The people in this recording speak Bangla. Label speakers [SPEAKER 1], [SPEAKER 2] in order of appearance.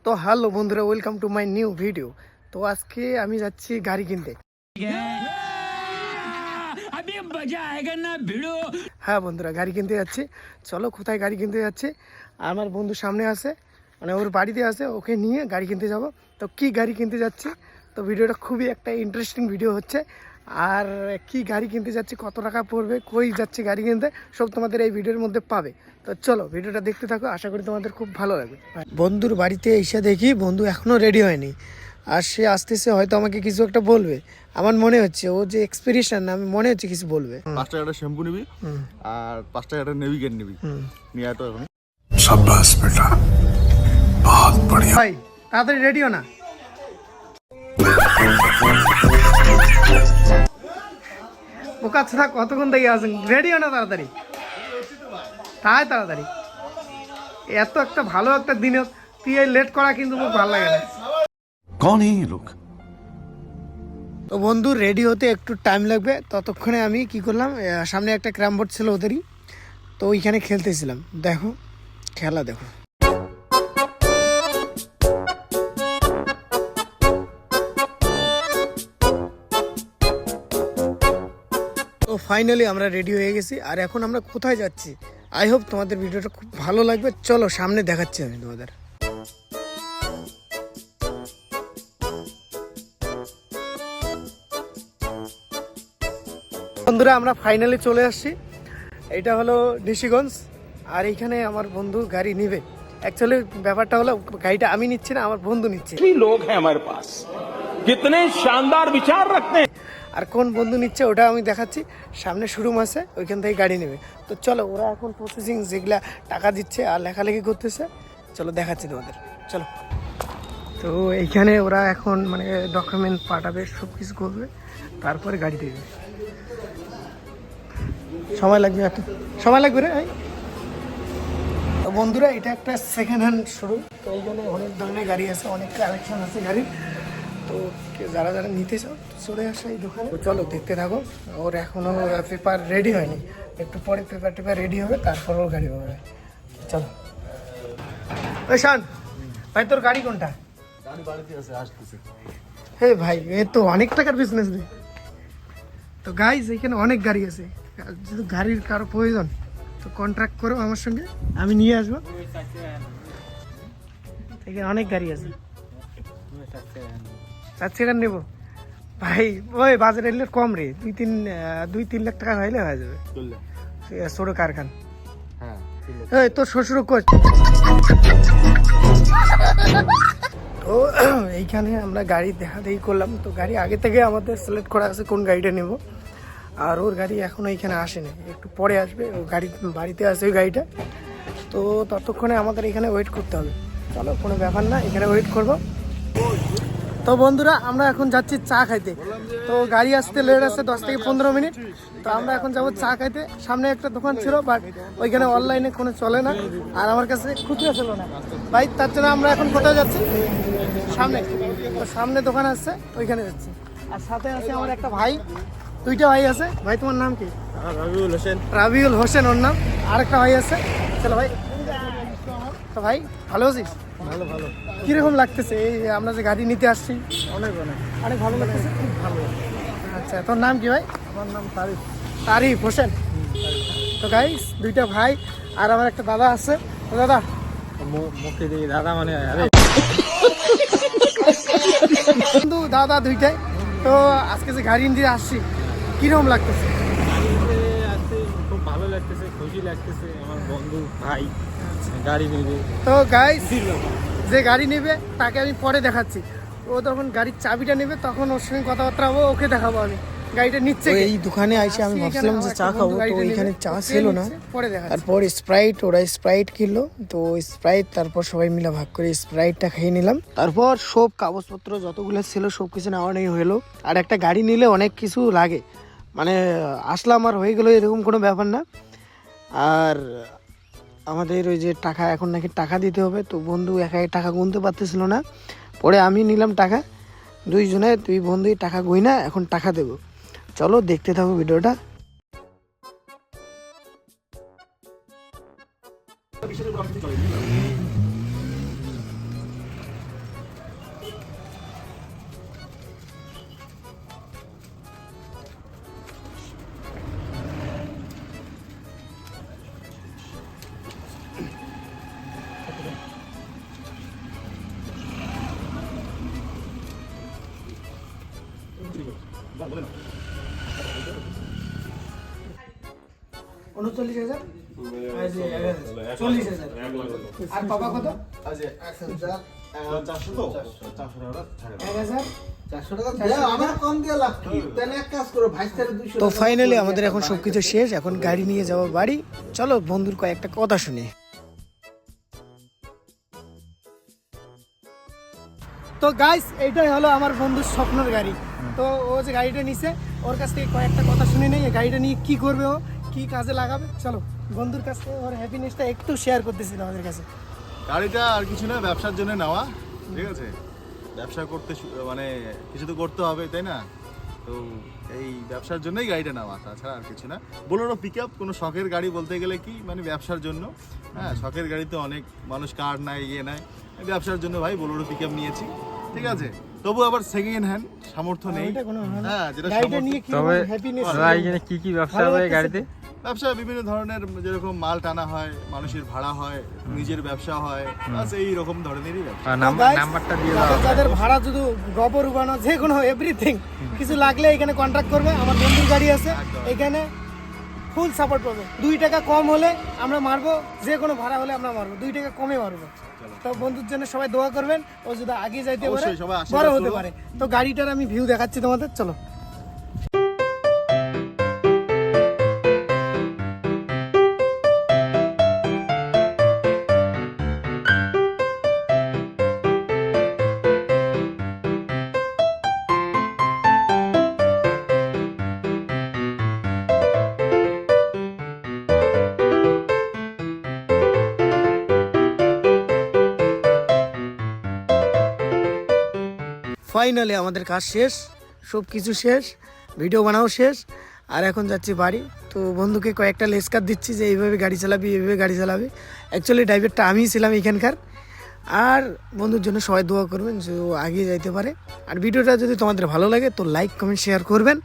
[SPEAKER 1] তো হ্যালো বন্ধুরা, welcome to my new video. তো আজকে আমি যাচ্ছি গাড়ি কিনতে। হ্যাঁ বন্ধুরা, গাড়ি কিনতে যাচ্ছি। চলো কোথায় গাড়ি কিনতে যাচ্ছি। আমার বন্ধু সামনে আছে, মানে ওর বাড়িতে আছে, ওকে নিয়ে গাড়ি কিনতে যাব। তো কি গাড়ি কিনতে যাচ্ছি, তো ভিডিওটা খুবই একটা ইন্টারেস্টিং ভিডিও হচ্ছে। আর কি গাড়ি কিনতে যাচ্ছি, কত টাকা পড়বে, কই যাচ্ছি গাড়ি কিনতে, সব তোমাদের এই ভিডিওর মধ্যে পাবে। তো চলো ভিডিওটা দেখতে থাকো, আশা করি তোমাদের খুব ভালো লাগবে। বন্ধুর বাড়িতে এসে দেখি বন্ধু এখনও রেডি হয়নি, আর সে আসতেছে, হয়তো আমাকে কিছু একটা বলবে। আমার মনে হচ্ছে ও যে এক্সপিরিয়েন্স না, আমি মনে হচ্ছে কিছু বলবে।
[SPEAKER 2] 5 টাকা শ্যাম্পু নিবি আর 5 টাকা নেভিগেট নিবি, নিয়ে তো এখন
[SPEAKER 3] शाबाश बेटा, बहुत बढ़िया।
[SPEAKER 1] ভাই তাড়াতাড়ি রেডি হো না। বোকা ছোড়া, কতক্ষণ থেকে আছেন, রেডি হো না তাড়াতাড়ি, তাড়াতাড়ি। এত একটা ভালো একটা দিনে তুই এই লেট করা কিন্তু খুব ভালো লাগে না।
[SPEAKER 3] कौन है ये लोग?
[SPEAKER 1] তো বন্ধু রেডি হতে একটু টাইম লাগবে, ততক্ষণে আমি কি করলাম, সামনে একটা ক্যারাম বোর্ড ছিল ওদেরই, তো ওইখানে খেলতেছিলাম। দেখো খেলা দেখো। তো ফাইনালি আমরা রেডি হয়ে গেছি, আর এখন আমরা কোথায় যাচ্ছি, আই হোপ তোমাদের ভিডিওটা খুব ভালো লাগবে। চলো সামনে দেখাচ্ছি আমি তোমাদের। বন্ধুরা আমরা ফাইনালি চলে আসছি, এটা হলো নিশিগঞ্জ। আর এইখানে আমার বন্ধু গাড়ি নিবে। অ্যাকচুয়ালি ব্যাপারটা হলো, গাড়িটা আমি নিচ্ছি না, আমার বন্ধু নিচ্ছে।
[SPEAKER 4] लोग हैं हमारे पास, कितने शानदार विचार रखते हैं।
[SPEAKER 1] আর কোন বন্ধু নিচ্ছে ওটা আমি দেখাচ্ছি, সামনে শোরুম আছে, ওইখান থেকে গাড়ি নেবে। তো চলো, ওরা এখন প্রসেসিং যেগুলা টাকা দিচ্ছে আর লেখালেখি করতেছে, চলো দেখাচ্ছি তোমাদের, চলো। তো এইখানে ওরা এখন মানে ডকুমেন্ট পাঠাবে, সব কিছু করবে, তারপরে গাড়ি দেবে। সময় লাগবে, একটা সময় লাগবে রে ভাই। তো বন্ধুরা এটা একটা সেকেন্ড হ্যান্ড শোরুম, তো এইখানে অনেক ধরনের গাড়ি আছে, অনেক কালেকশন আছে গাড়ির। তো যারা যারা নিতে চাও চলে আসো এই দোকানে। তো চলো দেখতে থাকো। ওর এখনো পেপার রেডি হয়নি, একটু পরে পেপার রেডি হবে, তারপর ওর গাড়ি হবে। চলো ওই শান ভাই, তোর গাড়ি কোনটা?
[SPEAKER 2] গাড়ি বাড়িতে আছে, আসতেছে।
[SPEAKER 1] হে ভাই, এ তো অনেক টাকার বিজনেস রে। তো গাইজ এখানে অনেক গাড়ি আছে, যদি গাড়ির কারো প্রয়োজন তো কন্ট্রাক্ট করো আমার সঙ্গে, আমি নিয়ে আসবো। এখানে অনেক গাড়ি আছে, 4 টাকা নেবো ভাই। ওই বাজার এলে কম রে, 2-3 লাখ টাকা হইলে হয়ে যাবে। ছোট কারখানা।
[SPEAKER 2] হ্যাঁ
[SPEAKER 1] এই তোর শ্বশুর কোচ। তো এইখানে আমরা গাড়ি দেখাদেখি করলাম। তো গাড়ি আগে থেকে আমাদের সিলেক্ট করা আছে কোন গাড়িটা নেব, আর ওর গাড়ি এখনো এইখানে আসেনি, একটু পরে আসবে। ও গাড়ি বাড়িতে আছে ওই গাড়িটা, তো ততক্ষণে আমাদের এখানে ওয়েট করতে হবে। চলো কোনো ব্যাপার না, এখানে ওয়েট করব। তো বন্ধুরা আমরা এখন যাচ্ছি চা খাইতে। তো গাড়ি আসতে লেট আছে 10 থেকে 15 মিনিট। তো আমরা এখন যাবো চা খাইতে। সামনে একটা দোকান ছিল, বাট ওইখানে অনলাইনে কোনো চলে না, আর আমার কাছে খুচরা ছিল না ভাই, তার জন্য আমরা এখন কোথায় যাচ্ছি, সামনে। তো সামনে দোকান আছে, ওইখানে যাচ্ছি। আর সাথে আছে আমার একটা ভাই, 2টা ভাই আছে। ভাই তোমার নাম কি? রাবিউল হোসেন ওর নাম। আরেকটা ভাই আছে, চলো ভাই। তো ভাই ভালো আছিস?
[SPEAKER 2] ভালো ভালো।
[SPEAKER 1] কিরকম লাগতেছে এই আমরা যে গাড়ি নিতে আসছি?
[SPEAKER 2] অনেক
[SPEAKER 1] অনেক ভালো লাগতেছে, খুব ভালো। আচ্ছা তোর নাম কি ভাই?
[SPEAKER 2] আমার নাম তারিফ।
[SPEAKER 1] তারিফ হোসেন। তো গাইস 2টা ভাই আর আমার একটা দাদা আছে। তো দাদা
[SPEAKER 2] মুখে দিয়ে দাদা মানে আরে
[SPEAKER 1] বন্ধু, দাদা 2টাই। তো আজকে যে গাড়ি নিয়ে আসছি, কিরকম লাগতেছে?
[SPEAKER 2] খুব ভালো লাগতেছে, খুশি লাগতেছে। আমার বন্ধু ভাই গাড়ি নেবে।
[SPEAKER 1] তো গাইস যে গাড়ি নেবে তাকে আমি পরে দেখাচ্ছি। ও তখন গাড়ির চাবিটা নেবে, তখন ওর সঙ্গে কথাবার্তা হবো, ওকে দেখাবো আমি গাড়িটা নিচ্ছে।
[SPEAKER 5] এই দোকানে আইসে আমি ভাবছিলাম যে চা খাবো, তো এখানে চা ছিল না।
[SPEAKER 1] পরে দেখাচ্ছি।
[SPEAKER 5] তারপর স্প্রাইট, ওরা স্প্রাইট কিনলো, তো স্প্রাইট তারপর সবাই মিলে ভাগ করে স্প্রাইটটা খেয়ে নিলাম। তারপর সব কাগজপত্র যতগুলো ছিল সব কিছু নেওয়া নেই হলো। আর একটা গাড়ি নিলে অনেক কিছু লাগে, মানে আসলাম আর হয়ে গেলো এরকম কোনো ব্যাপার না। আর আমাদের ওই যে টাকা, এখন নাকি টাকা দিতে হবে। তো বন্ধু একাই টাকা গুনতে পারতেছিল না, পরে আমি নিলাম টাকা, 2 জনে 2 বন্ধুই টাকা গুই না, এখন টাকা দেবো। চলো দেখতে থাকো ভিডিওটা।
[SPEAKER 1] 39,000 আর যে 40,000 আর পাপা কত 1,000 তো ফাইনালি আমাদের এখন সবকিছু শেষ, এখন গাড়ি নিয়ে যাবো বাড়ি। চলো বন্ধুর কয়েকটা কথা শুনি। তো গাইস এইটাই হলো আমার বন্ধুর স্বপ্নের গাড়ি। তো ও যে গাড়িটা নিছে ওর কাছ থেকে কয়েকটা কথা শুনে নেই, এই গাড়িটা নিয়ে কি করবে, ও কি কাজে লাগাবে। চলো বন্ধুর কাছ থেকে ওর হ্যাপিনেসটা একটু শেয়ার করতেছিল আমাদের কাছে।
[SPEAKER 6] গাড়িটা আর কিছু না, ব্যবসার জন্য নেওয়া, ঠিক আছে। ব্যবসা করতে মানে কিছু তো করতে হবে, তাই না? তো এই ব্যবসার জন্যই গাড়িটা নেওয়া, তাছাড়া আর কিছু না। বোলেরো পিক আপ কোনো শখের গাড়ি বলতে গেলে কি, মানে ব্যবসার জন্য। হ্যাঁ, শখের গাড়িতে অনেক মানুষ কার নেয়, ইয়ে নেয়। ব্যবসার জন্য ভাই বোলেরো পিক আপ নিয়েছি, ঠিক আছে। তবু আবার সেকেন্ড হ্যান্ড সামর্থ্য নেই। হ্যাঁ, যেটা
[SPEAKER 1] গাড়িটা নিয়ে কি
[SPEAKER 2] তবে
[SPEAKER 1] হ্যাপিনেস,
[SPEAKER 2] এখানে কি কি ব্যবসা হবে এই গাড়িতে?
[SPEAKER 6] ব্যবসা বিভিন্ন ধরনের, যেরকম মাল টানা হয়, মানুষের ভাড়া হয়, নিজের ব্যবসা হয়, বাস এই রকম ধরনেরই ব্যবসা।
[SPEAKER 2] নাম্বারটা দিয়ে দাও।
[SPEAKER 1] যাদের ভাড়া শুধু গোবর উবানো যে কোনো এভরিথিং কিছু লাগলে এখানে কন্ট্যাক্ট করবে। আমার বন্ধুর গাড়ি আছে, এখানে ফুল সাপোর্ট পাবে। 2 টাকা কম হলে আমরা মারবো, যে কোনো ভাড়া হলে আমরা মারবো, 2 টাকা কমে মারবো। তো বন্ধুর জন্য সবাই দোয়া করবেন, ও যদি আগে যাইতে পারে,
[SPEAKER 6] অবশ্যই সবাই আশীর্বাদ
[SPEAKER 1] বড় হতে
[SPEAKER 6] করো।
[SPEAKER 1] পারে। তো গাড়িটার আমি ভিউ দেখাচ্ছি তোমাদের, চলো। ফাইনালি আমাদের কাজ শেষ, সব কিছু শেষ, ভিডিও বানাও শেষ, আর এখন যাচ্ছি বাড়ি। তো বন্ধুকে কয়েকটা লেসকার দিচ্ছি যে এইভাবে গাড়ি চালাবি, এইভাবে গাড়ি চালাবি। অ্যাকচুয়ালি ড্রাইভারটা আমিই ছিলাম এখানকার। আর বন্ধুর জন্য সবাই দোয়া করবেন যে ও এগিয়ে যাইতে পারে। আর ভিডিওটা যদি তোমাদের ভালো লাগে তো লাইক কমেন্ট শেয়ার করবেন।